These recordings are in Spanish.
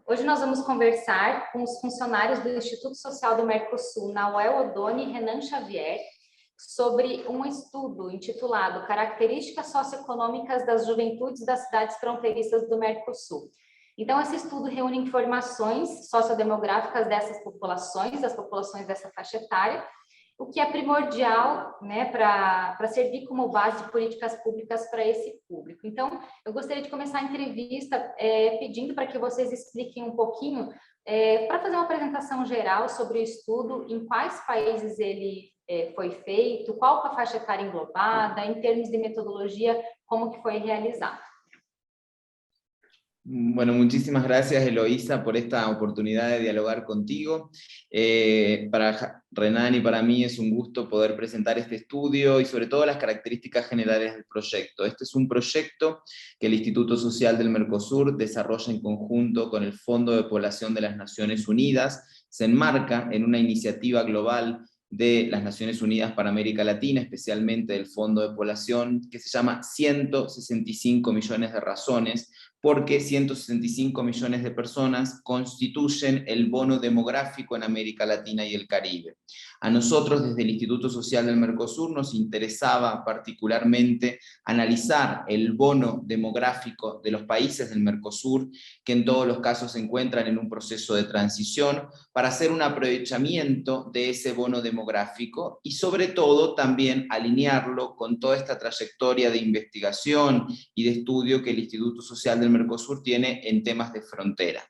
Hoje nós vamos conversar com os funcionários do Instituto Social do Mercosul, Nauel Odoni e Renan Xavier, sobre um estudo intitulado Características Socioeconômicas das Juventudes das Cidades Fronteiriças do Mercosul. Então, esse estudo reúne informações sociodemográficas dessas populações, das populações dessa faixa etária, o que é primordial, né, para servir como base de políticas públicas para esse público. Então, eu gostaria de começar a entrevista pedindo para que vocês expliquem um pouquinho, para fazer uma apresentação geral sobre o estudo, em quais países ele foi feito, qual a faixa etária englobada, em termos de metodologia, como que foi realizado. Bueno, muchísimas gracias, Eloísa, por esta oportunidad de dialogar contigo. Para Renan y para mí es un gusto poder presentar este estudio y sobre todo las características generales del proyecto. Este es un proyecto que el Instituto Social del Mercosur desarrolla en conjunto con el Fondo de Población de las Naciones Unidas. Se enmarca en una iniciativa global de las Naciones Unidas para América Latina, especialmente del Fondo de Población, que se llama 165 millones de razones, porque 165 millones de personas constituyen el bono demográfico en América Latina y el Caribe. A nosotros, desde el Instituto Social del Mercosur, nos interesaba particularmente analizar el bono demográfico de los países del Mercosur, que en todos los casos se encuentran en un proceso de transición, para hacer un aprovechamiento de ese bono demográfico y sobre todo también alinearlo con toda esta trayectoria de investigación y de estudio que el Instituto Social del Mercosur tiene en temas de frontera.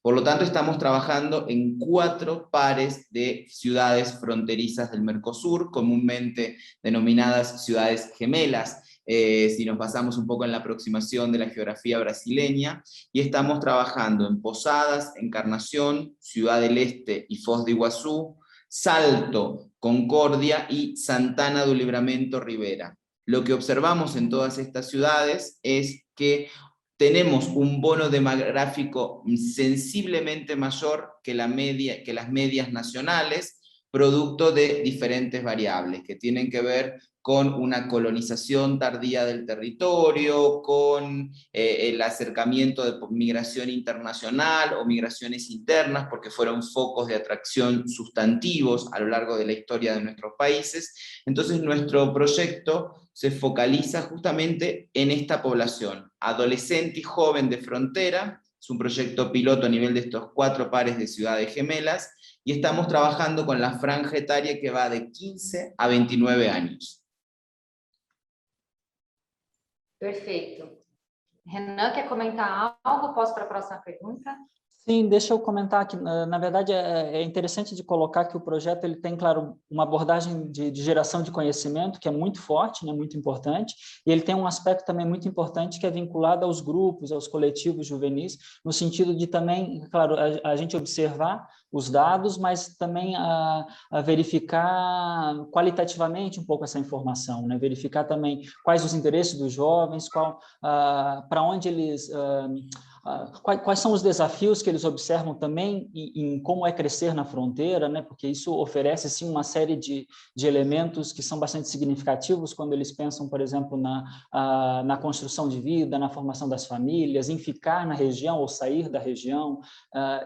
Por lo tanto, estamos trabajando en 4 pares de ciudades fronterizas del Mercosur, comúnmente denominadas ciudades gemelas, si nos basamos un poco en la aproximación de la geografía brasileña, y estamos trabajando en Posadas, Encarnación, Ciudad del Este y Foz de Iguazú, Salto, Concordia y Santana do Livramento Rivera. Lo que observamos en todas estas ciudades es que tenemos un bono demográfico sensiblemente mayor que las medias nacionales, producto de diferentes variables que tienen que ver con una colonización tardía del territorio, con el acercamiento de migración internacional o migraciones internas, porque fueron focos de atracción sustantivos a lo largo de la historia de nuestros países. Entonces nuestro proyecto se focaliza justamente en esta población, adolescente y joven de frontera. Es un proyecto piloto a nivel de estos 4 pares de ciudades gemelas, y estamos trabajando con la franja etaria que va de 15 a 29 años. Perfeito. Renan, quer comentar algo? Posso para a próxima pergunta? Sim, deixa eu comentar que, na verdade, é interessante de colocar que o projeto ele tem, claro, uma abordagem de geração de conhecimento, que é muito forte, né, muito importante, e ele tem um aspecto também muito importante que é vinculado aos grupos, aos coletivos juvenis, no sentido de também, claro, a gente observar os dados, mas também a verificar qualitativamente um pouco essa informação, né, verificar também quais os interesses dos jovens, para onde eles... Quais são os desafios que eles observam também em como é crescer na fronteira, né? Porque isso oferece, sim, uma série de elementos que são bastante significativos quando eles pensam, por exemplo, na construção de vida, na formação das famílias, em ficar na região ou sair da região.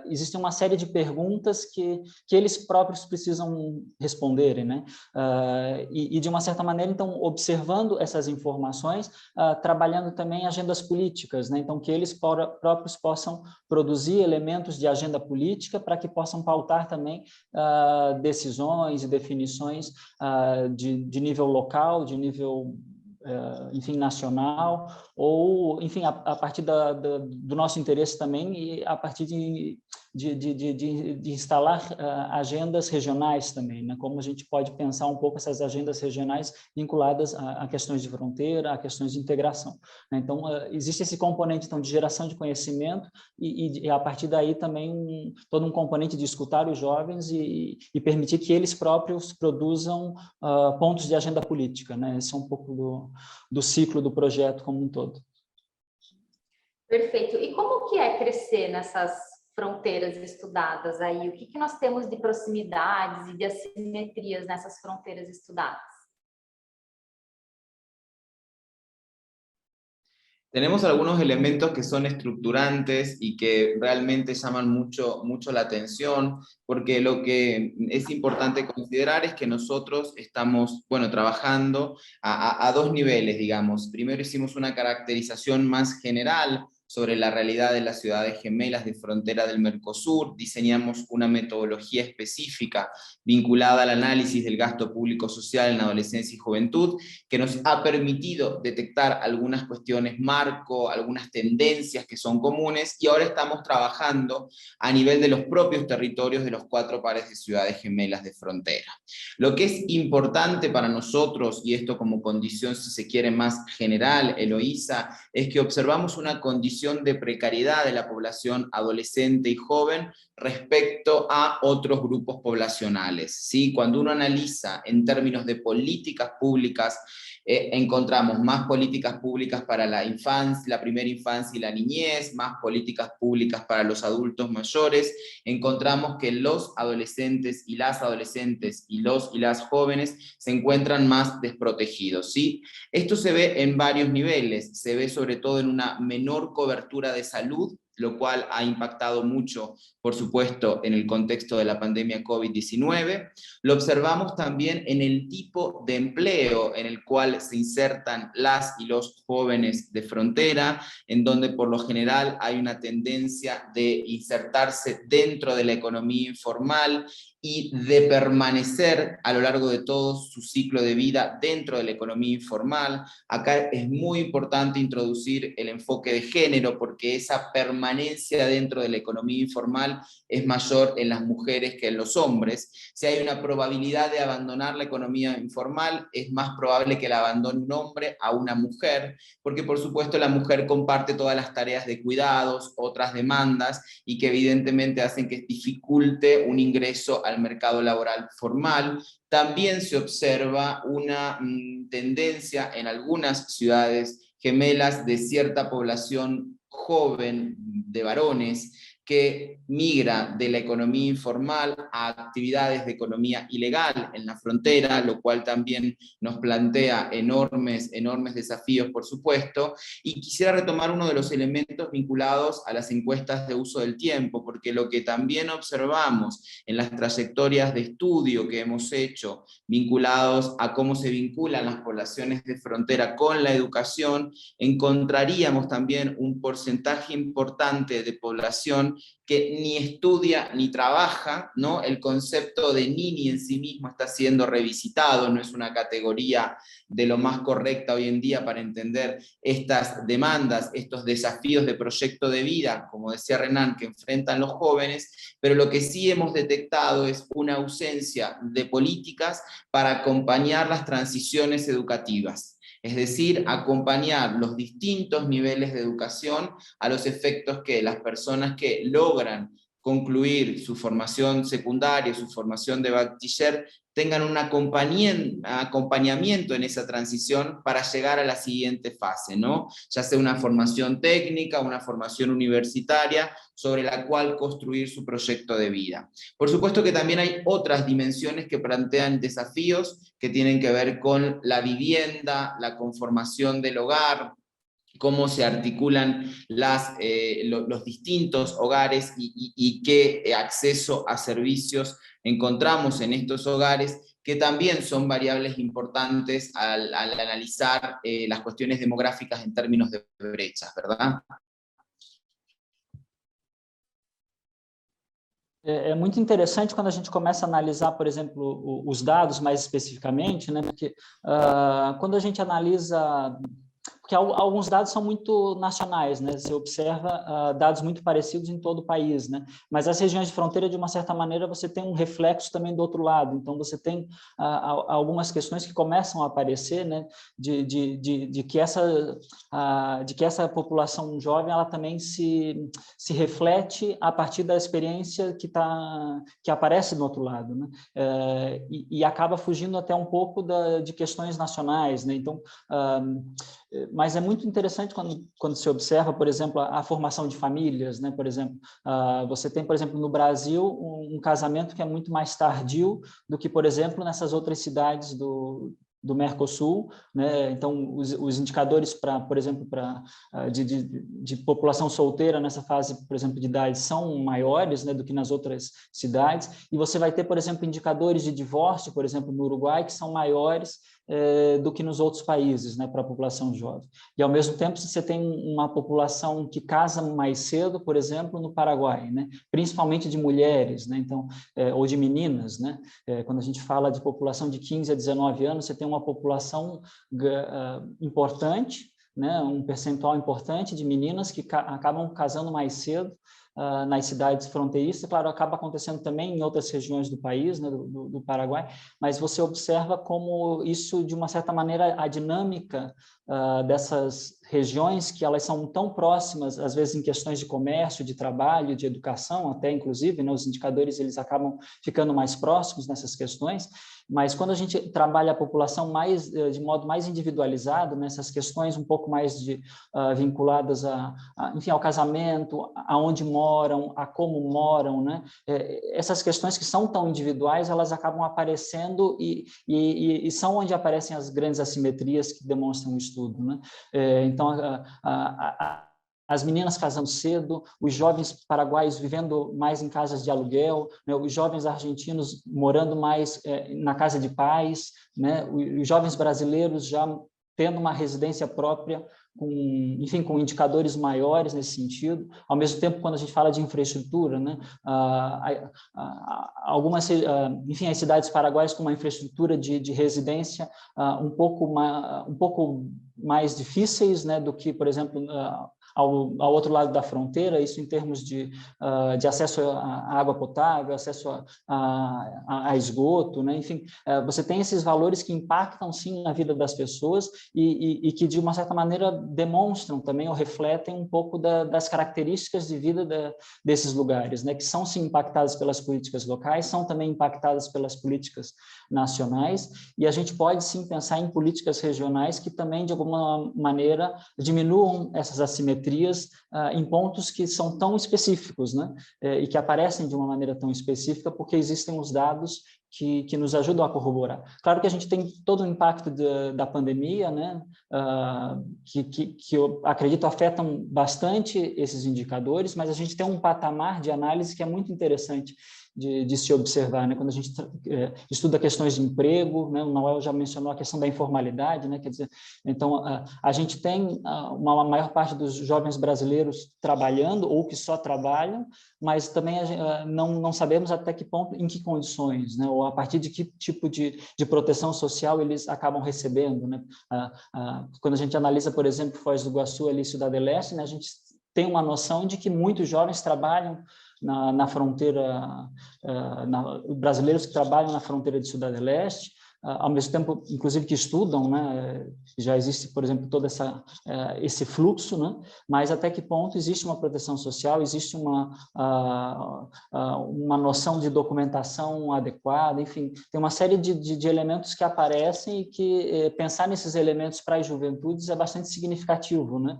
Existe uma série de perguntas que eles próprios precisam responderem, né? E, de uma certa maneira, então, observando essas informações, trabalhando também agendas políticas, né? Então, que eles próprios possam produzir elementos de agenda política para que possam pautar também decisões e definições de nível local, de nível, enfim, nacional, ou, enfim, a partir do nosso interesse também e a partir de instalar agendas regionais também, né? Como a gente pode pensar um pouco essas agendas regionais vinculadas a questões de fronteira, a questões de integração, né? Então, existe esse componente, então, de geração de conhecimento e a partir daí também todo um componente de escutar os jovens e permitir que eles próprios produzam pontos de agenda política, né? Esse é um pouco do ciclo do projeto como um todo. Perfeito. E como que é crescer nessas fronteiras estudadas aí? O que nós temos de proximidades e de assimetrias nessas fronteiras estudadas? Tenemos algunos elementos que son estructurantes y que realmente llaman mucho la atención, porque lo que es importante considerar es que nosotros estamos, bueno, trabajando a dos niveles, digamos. Primero hicimos una caracterización más general sobre la realidad de las ciudades gemelas de frontera del Mercosur, diseñamos una metodología específica vinculada al análisis del gasto público social en adolescencia y juventud, que nos ha permitido detectar algunas cuestiones marco, algunas tendencias que son comunes, y ahora estamos trabajando a nivel de los propios territorios de los 4 pares de ciudades gemelas de frontera. Lo que es importante para nosotros, y esto como condición, si se quiere, más general, Eloísa, es que observamos una condición de precariedad de la población adolescente y joven respecto a otros grupos poblacionales, ¿sí? Cuando uno analiza en términos de políticas públicas, encontramos más políticas públicas para la infancia, la primera infancia y la niñez, más políticas públicas para los adultos mayores, encontramos que los adolescentes y las adolescentes y los y las jóvenes se encuentran más desprotegidos, ¿sí? Esto se ve en varios niveles, se ve sobre todo en una menor cobertura de salud, lo cual ha impactado mucho, por supuesto, en el contexto de la pandemia COVID-19. Lo observamos también en el tipo de empleo en el cual se insertan las y los jóvenes de frontera, en donde por lo general hay una tendencia de insertarse dentro de la economía informal y de permanecer a lo largo de todo su ciclo de vida dentro de la economía informal. Acá es muy importante introducir el enfoque de género, porque esa permanencia dentro de la economía informal es mayor en las mujeres que en los hombres. Si hay una probabilidad de abandonar la economía informal, es más probable que la abandone un hombre a una mujer, porque por supuesto la mujer comparte todas las tareas de cuidados, otras demandas, y que evidentemente hacen que dificulte un ingreso al mercado laboral formal. También se observa una tendencia en algunas ciudades gemelas de cierta población joven de varones que migra de la economía informal a actividades de economía ilegal en la frontera, lo cual también nos plantea enormes desafíos, por supuesto. Y quisiera retomar uno de los elementos vinculados a las encuestas de uso del tiempo, porque lo que también observamos en las trayectorias de estudio que hemos hecho vinculados a cómo se vinculan las poblaciones de frontera con la educación, encontraríamos también un porcentaje importante de población que ni estudia ni trabaja, ¿no? El concepto de nini en sí mismo está siendo revisitado, no es una categoría de lo más correcta hoy en día para entender estas demandas, estos desafíos de proyecto de vida, como decía Renan, que enfrentan los jóvenes, pero lo que sí hemos detectado es una ausencia de políticas para acompañar las transiciones educativas. Es decir, acompañar los distintos niveles de educación a los efectos que las personas que logran concluir su formación secundaria, su formación de bachiller, tengan un acompañamiento en esa transición para llegar a la siguiente fase, ¿no? Ya sea una formación técnica, una formación universitaria, sobre la cual construir su proyecto de vida. Por supuesto que también hay otras dimensiones que plantean desafíos que tienen que ver con la vivienda, la conformación del hogar, cómo se articulan los distintos hogares y qué acceso a servicios encontramos en estos hogares, que también son variables importantes al analizar las cuestiones demográficas en términos de brechas, ¿verdad? É muito interessante quando a gente começa a analisar, por exemplo, os dados mais especificamente, né? Porque quando a gente analisa... Porque alguns dados são muito nacionais, né? Você observa dados muito parecidos em todo o país, né? Mas as regiões de fronteira, de uma certa maneira, você tem um reflexo também do outro lado. Então, você tem algumas questões que começam a aparecer, né? De que essa população jovem, ela também se reflete a partir da experiência que aparece do outro lado, né? E acaba fugindo até um pouco de questões nacionais, né? Então, mas é muito interessante quando se observa, por exemplo, a formação de famílias, né? Por exemplo, você tem, por exemplo, no Brasil, um casamento que é muito mais tardio do que, por exemplo, nessas outras cidades do Mercosul, né? Então, os indicadores, por exemplo, de população solteira nessa fase, por exemplo, de idade, são maiores, né, do que nas outras cidades, e você vai ter, por exemplo, indicadores de divórcio, por exemplo, no Uruguai, que são maiores do que nos outros países, né, para a população jovem. E, ao mesmo tempo, você tem uma população que casa mais cedo, por exemplo, no Paraguai, né, principalmente de mulheres, né, então, ou de meninas, né, quando a gente fala de população de 15 a 19 anos, você tem uma população importante, né, um percentual importante de meninas que acabam casando mais cedo, nas cidades fronteiriças. Claro, acaba acontecendo também em outras regiões do país, né, do Paraguai, mas você observa como isso, de uma certa maneira, a dinâmica dessas regiões, que elas são tão próximas, às vezes em questões de comércio, de trabalho, de educação, até inclusive, né, os indicadores eles acabam ficando mais próximos nessas questões, mas quando a gente trabalha a população de modo mais individualizado, nessas questões um pouco mais vinculadas enfim, ao casamento, aonde moram, a como moram, né? Essas questões que são tão individuais, elas acabam aparecendo e são onde aparecem as grandes assimetrias que demonstram o estudo, né? Então, as meninas casando cedo, os jovens paraguaios vivendo mais em casas de aluguel, né, os jovens argentinos morando mais na casa de pais, né, os jovens brasileiros já tendo uma residência própria, enfim, com indicadores maiores nesse sentido. Ao mesmo tempo, quando a gente fala de infraestrutura, né, algumas, enfim, as cidades paraguaias com uma infraestrutura de residência um pouco mais difíceis, né, do que, por exemplo, ao outro lado da fronteira, isso em termos de acesso à água potável, acesso a esgoto, né? Enfim, você tem esses valores que impactam, sim, na vida das pessoas e que, de uma certa maneira, demonstram também ou refletem um pouco das características de vida desses lugares, né? Que são, sim, impactadas pelas políticas locais, são também impactadas pelas políticas nacionais, e a gente pode, sim, pensar em políticas regionais que também, de alguma maneira, diminuam essas assimetrias em pontos que são tão específicos, né? E que aparecem de uma maneira tão específica porque existem os dados que nos ajudam a corroborar. Claro que a gente tem todo o impacto da pandemia, né? Que eu acredito afetam bastante esses indicadores, mas a gente tem um patamar de análise que é muito interessante de se observar, né? Quando a gente estuda questões de emprego, né? O Noel já mencionou a questão da informalidade, né? Quer dizer, então a gente tem uma maior parte dos jovens brasileiros trabalhando ou que só trabalham, mas também não sabemos até que ponto, em que condições, né? Ou a partir de que tipo de proteção social eles acabam recebendo, né? Quando a gente analisa, por exemplo, Foz do Iguaçu e Cidade do Leste, né? A gente tem uma noção de que muitos jovens trabalham na fronteira, brasileiros que trabalham na fronteira de Cidade do Leste, ao mesmo tempo, inclusive, que estudam, né? Já existe, por exemplo, todo esse fluxo, né? Mas até que ponto existe uma proteção social, existe uma noção de documentação adequada, enfim, tem uma série de elementos que aparecem e que pensar nesses elementos para as juventudes é bastante significativo, né?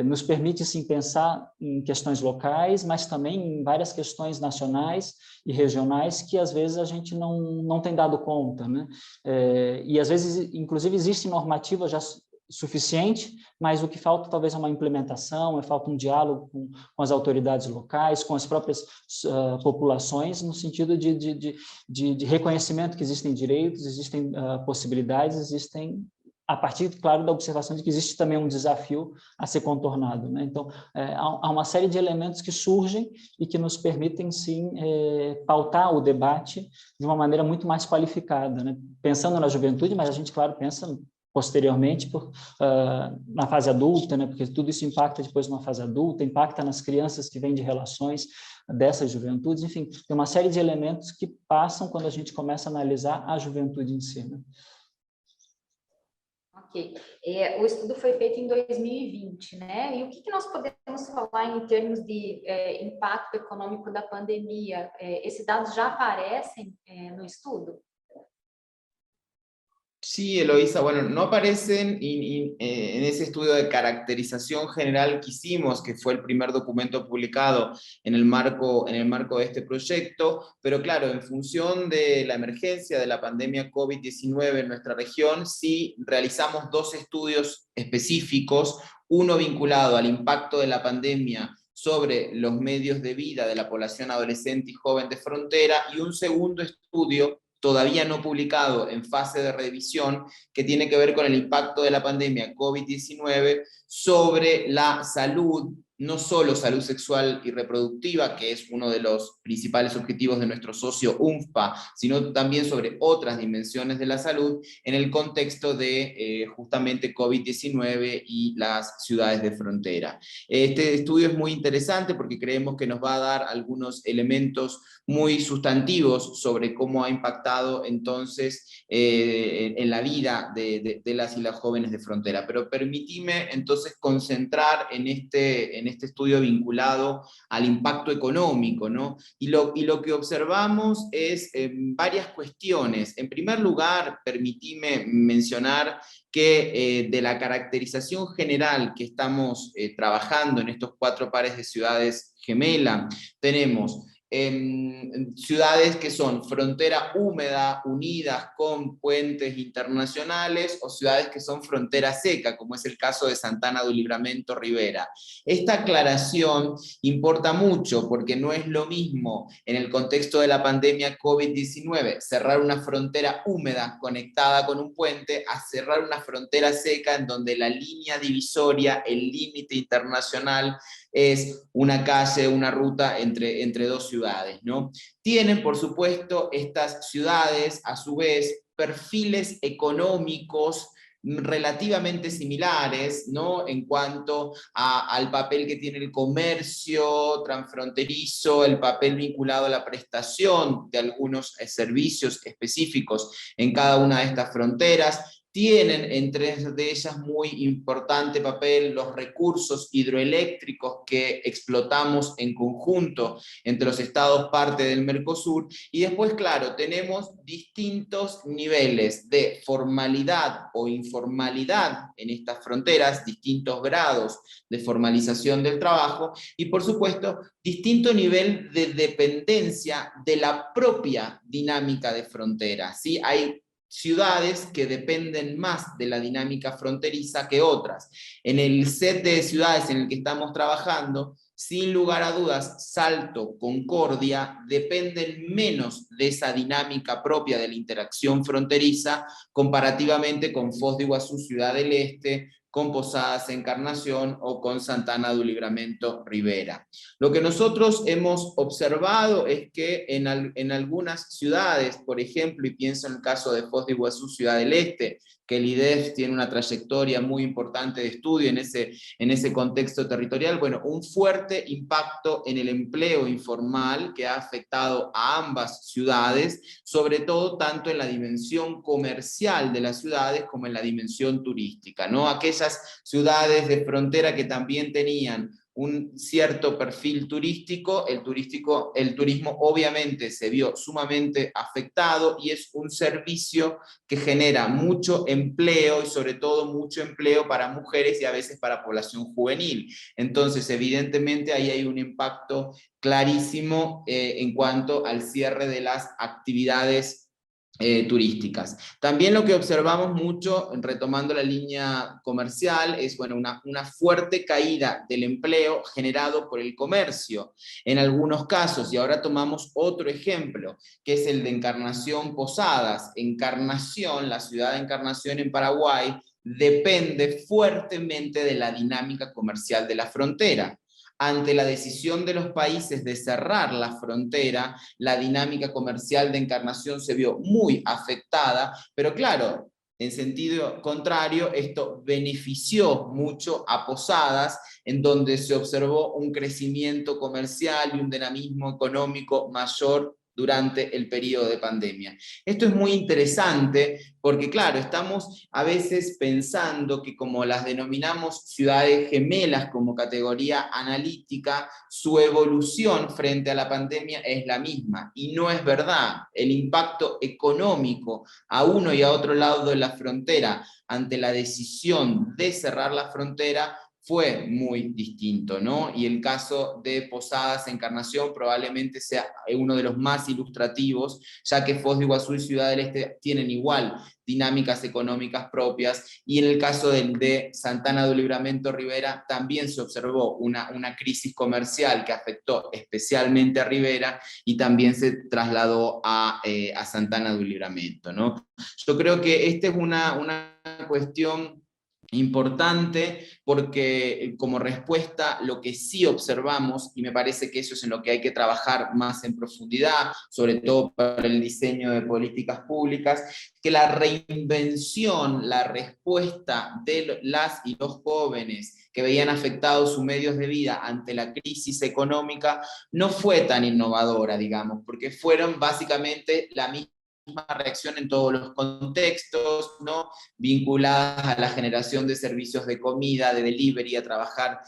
Nos permite, sim, pensar em questões locais, mas também em várias questões nacionais e regionais que, às vezes, a gente não tem dado conta, né? E, às vezes, inclusive, existe normativa já suficiente, mas o que falta talvez é uma implementação, falta um diálogo com as autoridades locais, com as próprias populações, no sentido de reconhecimento que existem direitos, existem possibilidades, existem, a partir, claro, da observação de que existe também um desafio a ser contornado, né? Então, há uma série de elementos que surgem e que nos permitem, sim, pautar o debate de uma maneira muito mais qualificada, né? Pensando na juventude, mas a gente, claro, pensa posteriormente na fase adulta, né? Porque tudo isso impacta depois na fase adulta, impacta nas crianças que vêm de relações dessas juventudes, enfim, tem uma série de elementos que passam quando a gente começa a analisar a juventude em si, né? Ok. O estudo foi feito em 2020, né? E o que nós podemos falar em termos de impacto econômico da pandemia? Esses dados já aparecem no estudo? Sí, Eloísa, bueno, no aparecen en ese estudio de caracterización general que hicimos, que fue el primer documento publicado en el marco de este proyecto, pero claro, en función de la emergencia de la pandemia COVID-19 en nuestra región, sí realizamos dos estudios específicos, uno vinculado al impacto de la pandemia sobre los medios de vida de la población adolescente y joven de frontera, y un segundo estudio todavía no publicado, en fase de revisión, que tiene que ver con el impacto de la pandemia COVID-19 sobre la salud, no solo salud sexual y reproductiva, que es uno de los principales objetivos de nuestro socio UNFPA, sino también sobre otras dimensiones de la salud en el contexto de justamente COVID-19 y las ciudades de frontera. Este estudio es muy interesante porque creemos que nos va a dar algunos elementos muy sustantivos sobre cómo ha impactado entonces en la vida de las y las jóvenes de frontera. Pero permitime entonces concentrar en este estudio vinculado al impacto económico, ¿no? Y lo que observamos es varias cuestiones. En primer lugar, permitime mencionar que de la caracterización general que estamos trabajando en estos 4 pares de ciudades gemela, tenemos ciudades que son frontera húmeda unidas con puentes internacionales, o ciudades que son frontera seca, como es el caso de Santana do Livramento Rivera. Esta aclaración importa mucho porque no es lo mismo en el contexto de la pandemia COVID-19 cerrar una frontera húmeda conectada con un puente a cerrar una frontera seca en donde la línea divisoria, el límite internacional, es una calle, una ruta entre dos ciudades, ¿no? Tienen, por supuesto, estas ciudades, a su vez, perfiles económicos relativamente similares, ¿no? En cuanto al papel que tiene el comercio transfronterizo, el papel vinculado a la prestación de algunos servicios específicos en cada una de estas fronteras. Tienen entre de ellas muy importante papel los recursos hidroeléctricos que explotamos en conjunto entre los estados parte del Mercosur, y después, claro, tenemos distintos niveles de formalidad o informalidad en estas fronteras, distintos grados de formalización del trabajo, y por supuesto, distinto nivel de dependencia de la propia dinámica de frontera, ¿sí? Hay ciudades que dependen más de la dinámica fronteriza que otras. En el set de ciudades en el que estamos trabajando, sin lugar a dudas, Salto, Concordia, dependen menos de esa dinámica propia de la interacción fronteriza comparativamente con Foz de Iguazú, Ciudad del Este, con Posadas, Encarnación o con Santana do Livramento Rivera. Lo que nosotros hemos observado es que en algunas ciudades, por ejemplo, y pienso en el caso de Foz de Iguazú, Ciudad del Este, que el IDEF tiene una trayectoria muy importante de estudio en ese contexto territorial, bueno, un fuerte impacto en el empleo informal que ha afectado a ambas ciudades, sobre todo tanto en la dimensión comercial de las ciudades como en la dimensión turística, ¿no? Aquellas ciudades de frontera que también tenían un cierto perfil turístico, el turismo obviamente se vio sumamente afectado, y es un servicio que genera mucho empleo y sobre todo mucho empleo para mujeres y a veces para población juvenil. Entonces, evidentemente ahí hay un impacto clarísimo en cuanto al cierre de las actividades turísticas. También lo que observamos mucho, retomando la línea comercial, es bueno, una fuerte caída del empleo generado por el comercio. En algunos casos, y ahora tomamos otro ejemplo, que es el de Encarnación Posadas. Encarnación, la ciudad de Encarnación en Paraguay, depende fuertemente de la dinámica comercial de la frontera. Ante la decisión de los países de cerrar la frontera, la dinámica comercial de Encarnación se vio muy afectada, pero claro, en sentido contrario, esto benefició mucho a Posadas, en donde se observó un crecimiento comercial y un dinamismo económico mayor durante el periodo de pandemia. Esto es muy interesante porque, claro, estamos a veces pensando que como las denominamos ciudades gemelas como categoría analítica, su evolución frente a la pandemia es la misma, y no es verdad. El impacto económico a uno y a otro lado de la frontera ante la decisión de cerrar la frontera fue muy distinto, ¿no? Y el caso de Posadas Encarnación probablemente sea uno de los más ilustrativos, ya que Foz de Iguazú y Ciudad del Este tienen igual dinámicas económicas propias, y en el caso de Santana do Livramento Rivera también se observó una crisis comercial que afectó especialmente a Rivera y también se trasladó a Santana do Livramento, ¿no? Yo creo que esta es una cuestión importante porque como respuesta lo que sí observamos, y me parece que eso es en lo que hay que trabajar más en profundidad, sobre todo para el diseño de políticas públicas, que la reinvención, la respuesta de las y los jóvenes que veían afectados sus medios de vida ante la crisis económica no fue tan innovadora, digamos, porque fueron básicamente la misma reacción en todos los contextos, ¿no? Vinculadas a la generación de servicios de comida, de delivery, a trabajar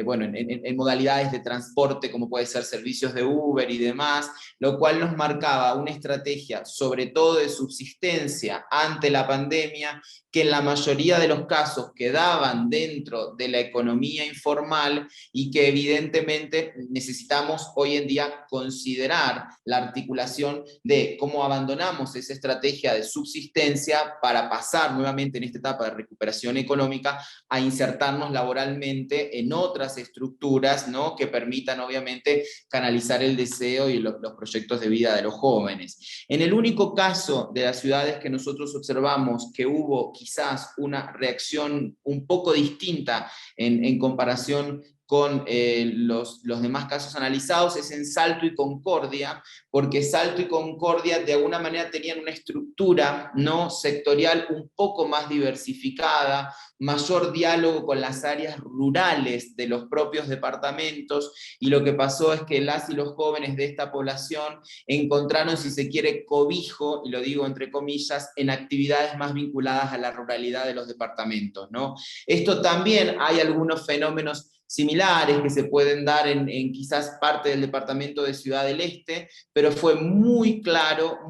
bueno, en modalidades de transporte, como puede ser servicios de Uber y demás, lo cual nos marcaba una estrategia, sobre todo de subsistencia ante la pandemia, que en la mayoría de los casos quedaban dentro de la economía informal y que evidentemente necesitamos hoy en día considerar la articulación de cómo abandonamos esa estrategia de subsistencia para pasar nuevamente en esta etapa de recuperación económica a insertarnos laboralmente en otras estructuras, ¿no? Que permitan obviamente canalizar el deseo y los proyectos de vida de los jóvenes. En el único caso de las ciudades que nosotros observamos que hubo quizás una reacción un poco distinta en comparación con los demás casos analizados es en Salto y Concordia, porque Salto y Concordia de alguna manera tenían una estructura, ¿no?, sectorial un poco más diversificada, mayor diálogo con las áreas rurales de los propios departamentos, y lo que pasó es que las y los jóvenes de esta población encontraron, si se quiere, cobijo, y lo digo entre comillas, en actividades más vinculadas a la ruralidad de los departamentos, ¿no? Esto también hay algunos fenómenos similares que se pueden dar en quizás parte del departamento de Ciudad del Este, pero fue muy claro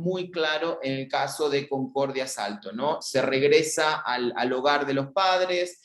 en el caso de Concordia Salto, ¿no? Se regresa al hogar de los padres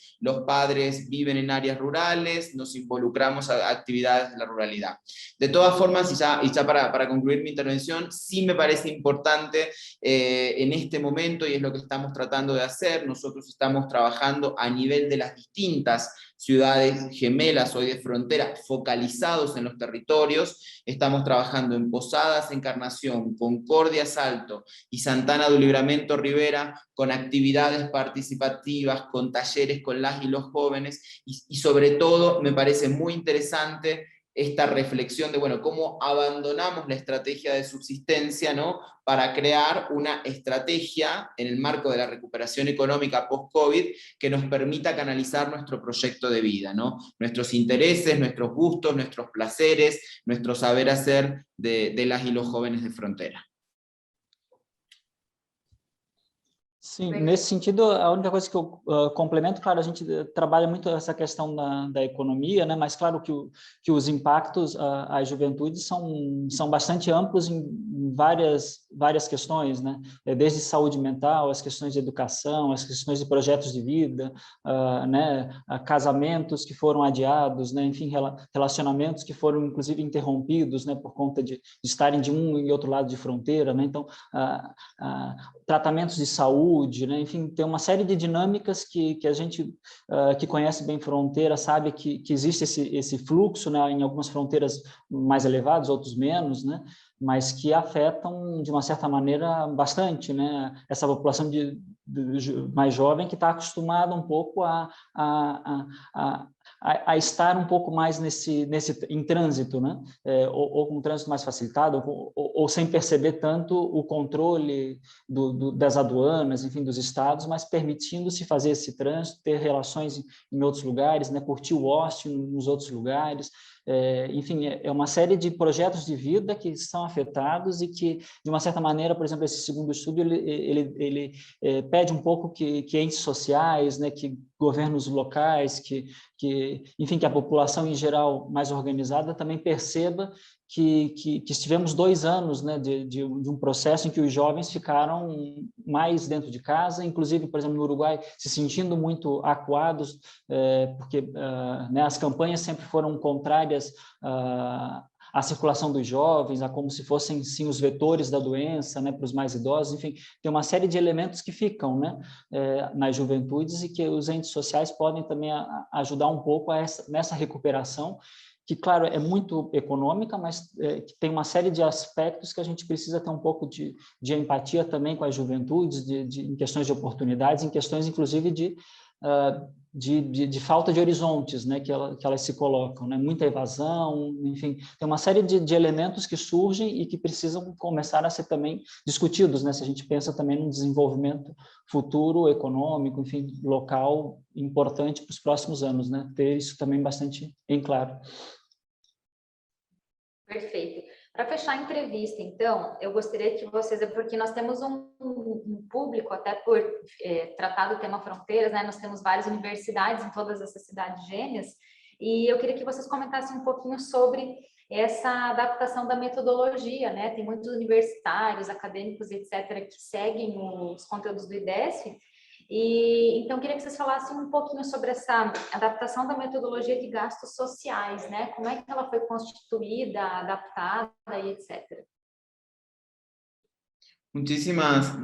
viven en áreas rurales, nos involucramos a actividades de la ruralidad. De todas formas, y ya para concluir mi intervención, sí me parece importante en este momento, y es lo que estamos tratando de hacer, nosotros estamos trabajando a nivel de las distintas ciudades gemelas hoy de frontera, focalizados en los territorios. Estamos trabajando en Posadas Encarnación, Concordia Salto y Santana do Livramento Rivera, con actividades participativas, con talleres con las y los jóvenes, y sobre todo me parece muy interesante esta reflexión de, bueno, cómo abandonamos la estrategia de subsistencia, ¿no?, para crear una estrategia en el marco de la recuperación económica post-COVID que nos permita canalizar nuestro proyecto de vida, ¿no? Nuestros intereses, nuestros gustos, nuestros placeres, nuestro saber hacer de las y los jóvenes de frontera. Sim, nesse sentido, a única coisa que eu complemento, claro, a gente trabalha muito essa questão da economia, né? Mas claro que os impactos às juventudes são bastante amplos em várias questões, né? Desde saúde mental, as questões de educação, as questões de projetos de vida, né? Casamentos que foram adiados, né? Enfim, relacionamentos que foram inclusive interrompidos, né? Por conta de estarem de um e outro lado de fronteira, né? Então, tratamentos de saúde, né? Enfim, tem uma série de dinâmicas que a gente que conhece bem fronteira sabe que existe esse fluxo, né? Em algumas fronteiras mais elevadas, outros menos, né? Mas que afetam, de uma certa maneira, bastante, né? Essa população mais jovem que está acostumada um pouco a estar um pouco mais em trânsito, né? Ou com um trânsito mais facilitado, ou sem perceber tanto o controle das aduanas, enfim, dos estados, mas permitindo-se fazer esse trânsito, ter relações em outros lugares, né? Curtir o ócio nos outros lugares. enfim, é uma série de projetos de vida que são afetados e que, de uma certa maneira, por exemplo, esse segundo estudo, ele pede um pouco que entes sociais, né, que governos locais, enfim, que a população em geral mais organizada também perceba que tivemos 2 anos, né, de um processo em que os jovens ficaram mais dentro de casa, inclusive, por exemplo, no Uruguai, se sentindo muito acuados, porque né, as campanhas sempre foram contrárias à circulação dos jovens, a como se fossem, sim, os vetores da doença, né, para os mais idosos, enfim, tem uma série de elementos que ficam, né, nas juventudes e que os entes sociais podem também ajudar um pouco nessa recuperação, que, claro, é muito econômica, mas que tem uma série de aspectos que a gente precisa ter um pouco de empatia também com as juventudes, em questões de oportunidades, em questões, inclusive, de falta de horizontes, né, que elas se colocam, né, muita evasão, enfim, tem uma série de elementos que surgem e que precisam começar a ser também discutidos, né, se a gente pensa também no desenvolvimento futuro, econômico, enfim, local, importante para os próximos anos, né, ter isso também bastante em claro. Perfeito. Para fechar a entrevista, então, eu gostaria que vocês, porque nós temos um público, até por tratar do tema fronteiras, né? Nós temos várias universidades em todas essas cidades gêmeas, e eu queria que vocês comentassem um pouquinho sobre essa adaptação da metodologia, né? Tem muitos universitários, acadêmicos, etc., que seguem os conteúdos do IDESF, e então queria que vocês falassem um pouquinho sobre essa adaptação da metodologia de gastos sociais, né? Como é que ela foi constituída, adaptada e etc. Muchísimas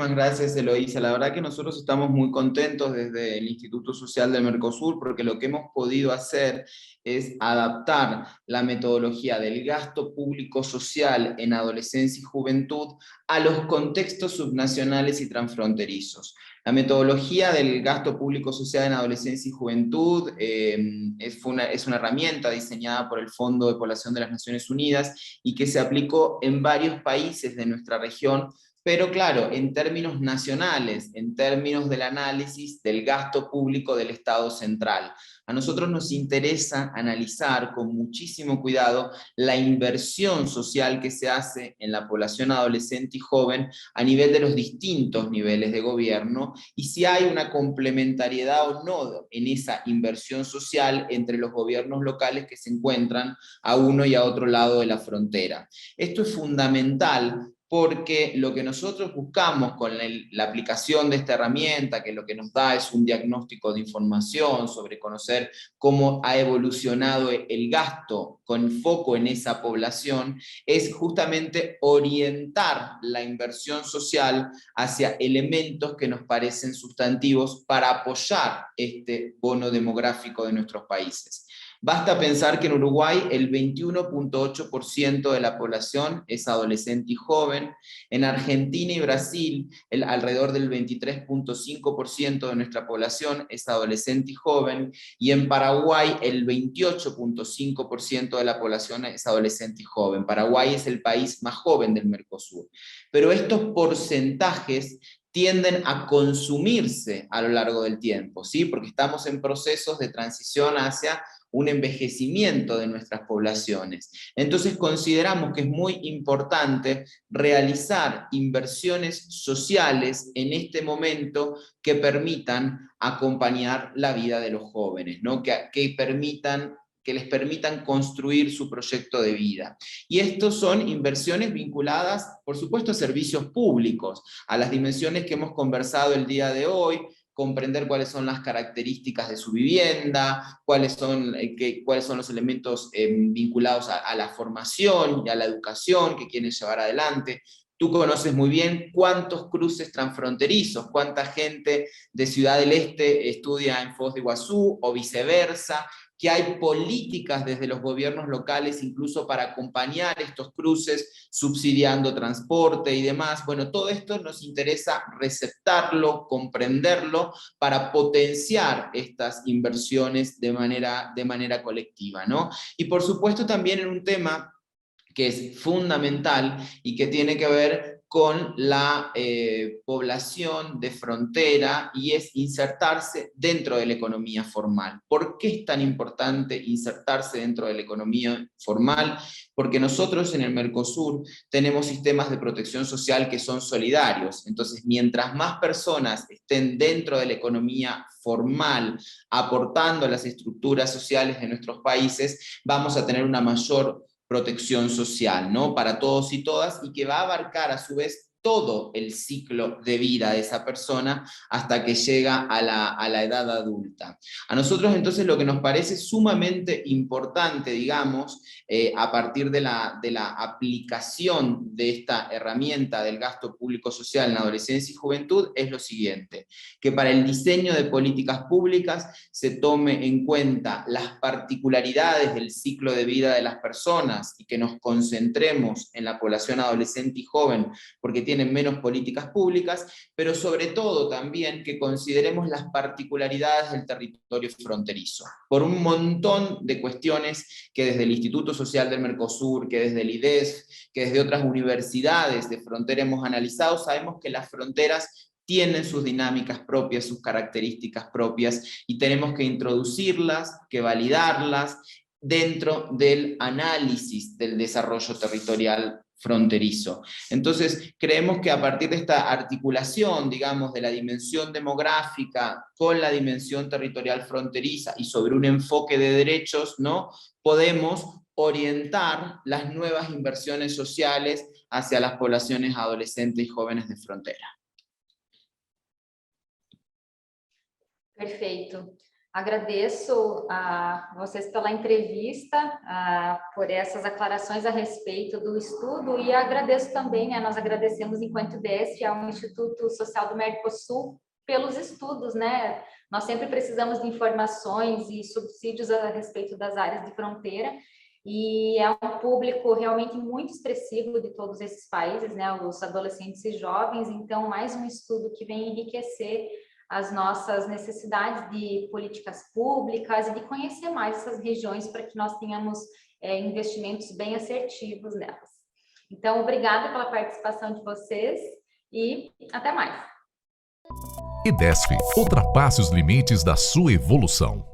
gracias, Eloísa. La verdad que nosotros estamos muy contentos desde el Instituto Social del Mercosur porque lo que hemos podido hacer es adaptar la metodología del gasto público social en adolescencia y juventud a los contextos subnacionales y transfronterizos. La metodología del gasto público social en adolescencia y juventud es una herramienta diseñada por el Fondo de Población de las Naciones Unidas y que se aplicó en varios países de nuestra región, pero claro, en términos nacionales, en términos del análisis del gasto público del Estado central. A nosotros nos interesa analizar con muchísimo cuidado la inversión social que se hace en la población adolescente y joven a nivel de los distintos niveles de gobierno y si hay una complementariedad o no en esa inversión social entre los gobiernos locales que se encuentran a uno y a otro lado de la frontera. Esto es fundamental porque lo que nosotros buscamos con la aplicación de esta herramienta, que lo que nos da es un diagnóstico de información sobre conocer cómo ha evolucionado el gasto con foco en esa población, es justamente orientar la inversión social hacia elementos que nos parecen sustantivos para apoyar este bono demográfico de nuestros países. Basta pensar que en Uruguay el 21.8% de la población es adolescente y joven, en Argentina y Brasil alrededor del 23.5% de nuestra población es adolescente y joven, y en Paraguay el 28.5% de la población es adolescente y joven. Paraguay es el país más joven del Mercosur. Pero estos porcentajes tienden a consumirse a lo largo del tiempo, ¿sí? Porque estamos en procesos de transición hacia un envejecimiento de nuestras poblaciones. Entonces consideramos que es muy importante realizar inversiones sociales en este momento que permitan acompañar la vida de los jóvenes, ¿no? que les permitan construir su proyecto de vida. Y estos son inversiones vinculadas, por supuesto, a servicios públicos, a las dimensiones que hemos conversado el día de hoy, comprender cuáles son las características de su vivienda, cuáles son los elementos vinculados a la formación y a la educación que quieren llevar adelante. Tú conoces muy bien cuántos cruces transfronterizos, cuánta gente de Ciudad del Este estudia en Foz de Iguazú o viceversa, que hay políticas desde los gobiernos locales incluso para acompañar estos cruces, subsidiando transporte y demás. Bueno, todo esto nos interesa receptarlo, comprenderlo, para potenciar estas inversiones de manera colectiva, ¿no? Y por supuesto también en un tema que es fundamental y que tiene que ver con la población de frontera, y es insertarse dentro de la economía formal. ¿Por qué es tan importante insertarse dentro de la economía formal? Porque nosotros en el Mercosur tenemos sistemas de protección social que son solidarios. Entonces, mientras más personas estén dentro de la economía formal, aportando a las estructuras sociales de nuestros países, vamos a tener una mayor protección social, ¿no? Para todos y todas, y que va a abarcar a su vez todo el ciclo de vida de esa persona hasta que llega a la edad adulta. A nosotros entonces lo que nos parece sumamente importante, digamos, a partir de la aplicación de esta herramienta del gasto público social en adolescencia y juventud, es lo siguiente: que para el diseño de políticas públicas se tome en cuenta las particularidades del ciclo de vida de las personas y que nos concentremos en la población adolescente y joven, porque tienen menos políticas públicas, pero sobre todo también que consideremos las particularidades del territorio fronterizo, por un montón de cuestiones que desde el Instituto Social del Mercosur, que desde el IDES, que desde otras universidades de frontera hemos analizado. Sabemos que las fronteras tienen sus dinámicas propias, sus características propias, y tenemos que introducirlas, que validarlas dentro del análisis del desarrollo territorial fronterizo. Entonces, creemos que a partir de esta articulación, digamos, de la dimensión demográfica con la dimensión territorial fronteriza y sobre un enfoque de derechos, ¿no?, podemos orientar las nuevas inversiones sociales hacia las poblaciones adolescentes y jóvenes de frontera. Perfeito. Agradeço a vocês pela entrevista, por essas aclarações a respeito do estudo, e agradeço também, né, nós agradecemos enquanto IDESF ao Instituto Social do Mercosul pelos estudos, né? Nós sempre precisamos de informações e subsídios a respeito das áreas de fronteira, e é um público realmente muito expressivo de todos esses países, né, os adolescentes e jovens. Então, mais um estudo que vem enriquecer as nossas necessidades de políticas públicas e de conhecer mais essas regiões para que nós tenhamos investimentos bem assertivos nelas. Então, obrigada pela participação de vocês e até mais. IDESF, ultrapasse os limites da sua evolução.